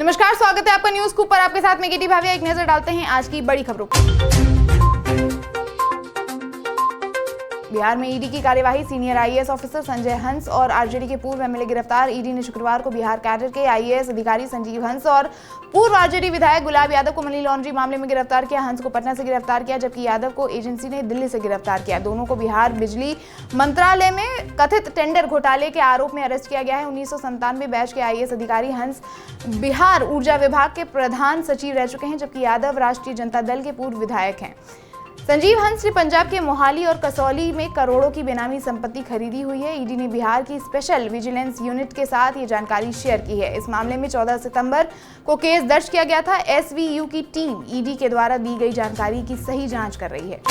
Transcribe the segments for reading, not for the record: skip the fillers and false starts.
नमस्कार, स्वागत है आपका न्यूज स्कूप पर। आपके साथ में गिटी भाविया। एक नजर डालते हैं आज की बड़ी खबरों पर। बिहार में ईडी की कार्यवाही, सीनियर आईएएस ऑफिसर संजय हंस और आरजेडी के पूर्व एमएलए गिरफ्तार। ईडी ने शुक्रवार को बिहार कैडर के आईएएस अधिकारी संजीव हंस और पूर्व आरजेडी विधायक गुलाब यादव को मनी लॉन्ड्रिंग मामले में गिरफ्तार किया। हंस को पटना से गिरफ्तार किया, जबकि यादव को एजेंसी ने दिल्ली से गिरफ्तार किया। दोनों को बिहार बिजली मंत्रालय में कथित टेंडर घोटाले के आरोप में अरेस्ट किया गया है। 1997 बैच के आईएएस अधिकारी हंस बिहार ऊर्जा विभाग के प्रधान सचिव रह चुके हैं, जबकि यादव राष्ट्रीय जनता दल के पूर्व विधायक हैं। संजीव हंस ने पंजाब के मोहाली और कसौली में करोड़ों की बेनामी संपत्ति खरीदी हुई है। ईडी ने बिहार की स्पेशल विजिलेंस यूनिट के साथ ये जानकारी शेयर की है। इस मामले में 14 सितंबर को केस दर्ज किया गया था। एसवीयू की टीम ईडी के द्वारा दी गई जानकारी की सही जांच कर रही है।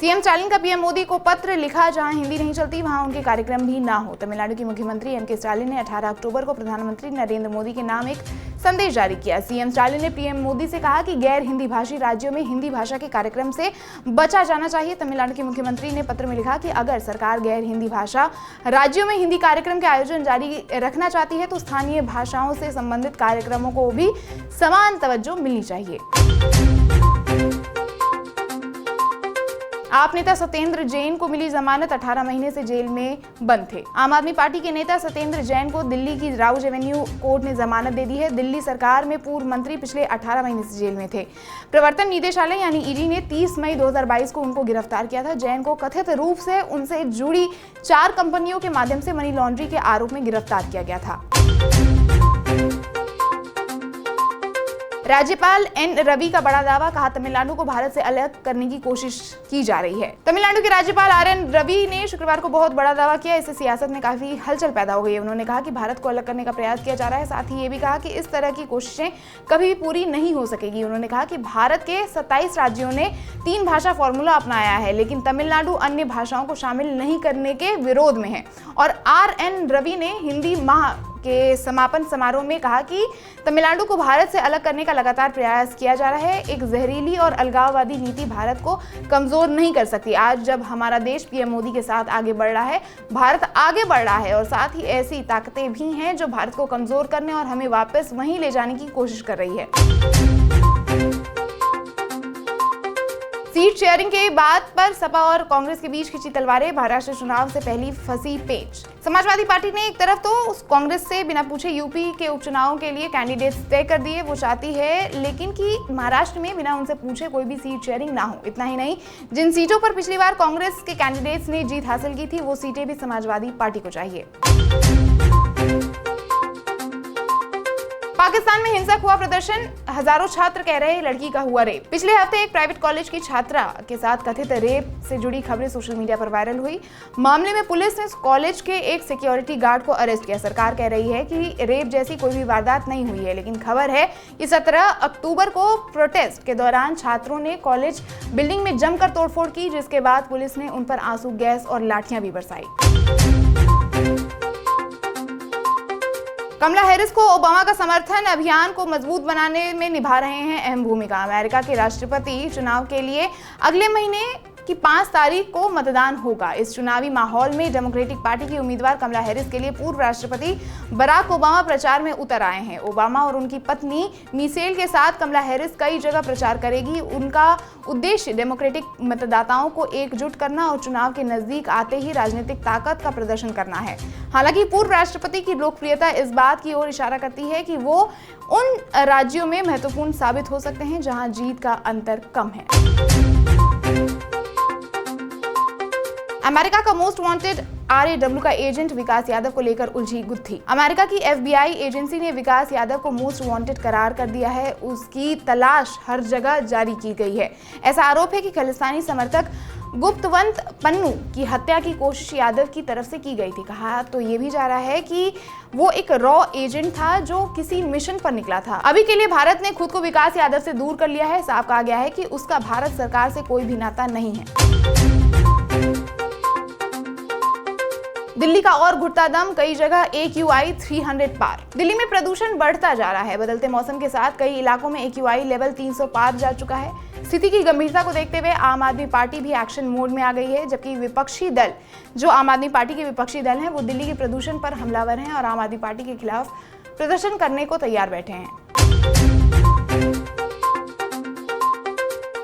सीएम स्टालिन का पीएम मोदी को पत्र लिखा, जहां हिंदी नहीं चलती वहां उनके कार्यक्रम भी ना हो। तमिलनाडु के मुख्यमंत्री एमके स्टालिन ने 18 अक्टूबर को प्रधानमंत्री नरेंद्र मोदी के नाम एक संदेश जारी किया। सीएम स्टालिन ने पीएम मोदी से कहा कि गैर हिंदी भाषी राज्यों में हिंदी भाषा के कार्यक्रम से बचा जाना चाहिए। तमिलनाडु के मुख्यमंत्री ने पत्र में लिखा कि अगर सरकार गैर हिंदी भाषा राज्यों में हिंदी कार्यक्रम के आयोजन जारी रखना चाहती है तो स्थानीय भाषाओं से संबंधित कार्यक्रमों को भी समान तवज्जो मिलनी चाहिए। आप नेता सत्येंद्र जैन को मिली जमानत, 18 महीने से जेल में बंद थे। आम आदमी पार्टी के नेता सत्येंद्र जैन को दिल्ली की राउज एवेन्यू कोर्ट ने जमानत दे दी है। दिल्ली सरकार में पूर्व मंत्री पिछले 18 महीने से जेल में थे। प्रवर्तन निदेशालय यानी ईडी ने 30 मई 2022 को उनको गिरफ्तार किया था। जैन को कथित रूप से उनसे जुड़ी 4 कंपनियों के माध्यम से मनी लॉन्ड्रिंग के आरोप में गिरफ्तार किया गया था। राज्यपाल एन रवि का बड़ा दावा, कहा तमिलनाडु को भारत से अलग करने की कोशिश की जा रही है। तमिलनाडु के राज्यपाल आर.एन. रवि ने शुक्रवार को बहुत बड़ा दावा किया। इससे सियासत में काफी हलचल पैदा हो गई है। उन्होंने कहा कि भारत को अलग करने का प्रयास किया जा रहा है। साथ ही ये भी कहा कि इस तरह की कोशिशें कभी भी पूरी नहीं हो सकेगी। उन्होंने कहा कि भारत के 27 राज्यों ने 3 भाषा फॉर्मूला अपनाया है, लेकिन तमिलनाडु अन्य भाषाओं को शामिल नहीं करने के विरोध में है। और आर.एन. रवि ने हिंदी माह के समापन समारोह में कहा कि तमिलनाडु को भारत से अलग करने का लगातार प्रयास किया जा रहा है। एक जहरीली और अलगाववादी नीति भारत को कमजोर नहीं कर सकती। आज जब हमारा देश पीएम मोदी के साथ आगे बढ़ रहा है, भारत आगे बढ़ रहा है और साथ ही ऐसी ताकतें भी हैं जो भारत को कमजोर करने और हमें वापस वहीं ले जाने की कोशिश कर रही है। सीट शेयरिंग के बात पर सपा और कांग्रेस के बीच खिंची तलवारें, महाराष्ट्र चुनाव से पहली फंसी पेच। समाजवादी पार्टी ने एक तरफ तो उस कांग्रेस से बिना पूछे यूपी के उपचुनाव के लिए कैंडिडेट्स तय कर दिए। वो चाहती है लेकिन कि महाराष्ट्र में बिना उनसे पूछे कोई भी सीट शेयरिंग ना हो। इतना ही नहीं, जिन सीटों पर पिछली बार कांग्रेस के कैंडिडेट्स ने जीत हासिल की थी वो सीटें भी समाजवादी पार्टी को चाहिए। पाकिस्तान में हिंसक हुआ प्रदर्शन, हजारों छात्र कह रहे लड़की का हुआ रेप। पिछले हफ्ते एक प्राइवेट कॉलेज की छात्रा के साथ कथित रेप से जुड़ी खबरें सोशल मीडिया पर वायरल हुई। मामले में पुलिस ने कॉलेज के एक सिक्योरिटी गार्ड को अरेस्ट किया। सरकार कह रही है कि रेप जैसी कोई भी वारदात नहीं हुई है, लेकिन खबर है कि 17 अक्टूबर को प्रोटेस्ट के दौरान छात्रों ने कॉलेज बिल्डिंग में जमकर तोड़फोड़ की, जिसके बाद पुलिस ने उन पर आंसू गैस और लाठियां भी बरसाई। कमला हैरिस को ओबामा का समर्थन अभियान को मजबूत बनाने में निभा रहे हैं अहम भूमिका। अमेरिका के राष्ट्रपति चुनाव के लिए अगले महीने की 5 तारीख को मतदान होगा। इस चुनावी माहौल में डेमोक्रेटिक पार्टी की उम्मीदवार कमला हैरिस के लिए पूर्व राष्ट्रपति बराक ओबामा प्रचार में उतर आए हैं। ओबामा और उनकी पत्नी मिशेल के साथ कमला हैरिस कई जगह प्रचार करेगी। उनका उद्देश्य डेमोक्रेटिक मतदाताओं को एकजुट करना और चुनाव के नजदीक आते ही राजनीतिक ताकत का प्रदर्शन करना है। हालांकि पूर्व राष्ट्रपति की लोकप्रियता इस बात की ओर इशारा करती है कि वो उन राज्यों में महत्वपूर्ण साबित हो सकते हैं जहां जीत का अंतर कम है। अमेरिका का मोस्ट वांटेड RAW का एजेंट विकास यादव को लेकर उलझी गुत्थी। अमेरिका की FBI एजेंसी ने विकास यादव को मोस्ट वांटेड करार कर दिया है। उसकी तलाश हर जगह जारी की गई है। ऐसा आरोप है कि खालिस्तानी समर्थक गुप्तवंत पन्नू की हत्या की कोशिश यादव की तरफ से की गई थी। कहा तो ये भी जा रहा है कि वो एक रॉ एजेंट था जो किसी मिशन पर निकला था। अभी के लिए भारत ने खुद को विकास यादव से दूर कर लिया है। साफ कहा गया है कि उसका भारत सरकार से कोई भी नाता नहीं है। दिल्ली का और घुटता दम, कई जगह AQI 300 पार। दिल्ली में प्रदूषण बढ़ता जा रहा है। बदलते मौसम के साथ कई इलाकों में AQI लेवल 300 पार जा चुका है। स्थिति की गंभीरता को देखते हुए आम आदमी पार्टी भी एक्शन मोड में आ गई है, जबकि विपक्षी दल, जो आम आदमी पार्टी के विपक्षी दल हैं, वो दिल्ली के प्रदूषण पर हमलावर हैं और आम आदमी पार्टी के खिलाफ प्रदर्शन करने को तैयार बैठे हैं।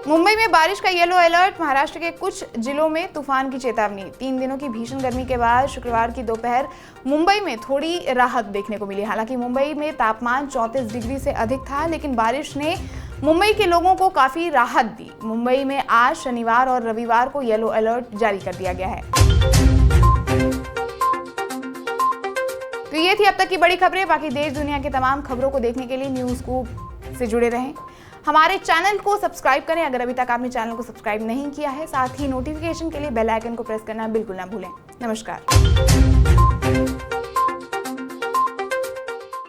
मुंबई में बारिश का येलो अलर्ट, महाराष्ट्र के कुछ जिलों में तूफान की चेतावनी। 3 दिनों की भीषण गर्मी के बाद शुक्रवार की दोपहर मुंबई में थोड़ी राहत देखने को मिली। हालांकि मुंबई में तापमान 34 डिग्री से अधिक था, लेकिन बारिश ने मुंबई के लोगों को काफी राहत दी। मुंबई में आज शनिवार और रविवार को येलो अलर्ट जारी कर दिया गया है। तो ये थी अब तक की बड़ी खबरें। बाकी देश दुनिया की तमाम खबरों को देखने के लिए न्यूज़ स्कूप से जुड़े रहें। हमारे चैनल को सब्सक्राइब करें अगर अभी तक आपने चैनल को सब्सक्राइब नहीं किया है। साथ ही नोटिफिकेशन के लिए बेल आइकन को प्रेस करना बिल्कुल ना भूलें। नमस्कार।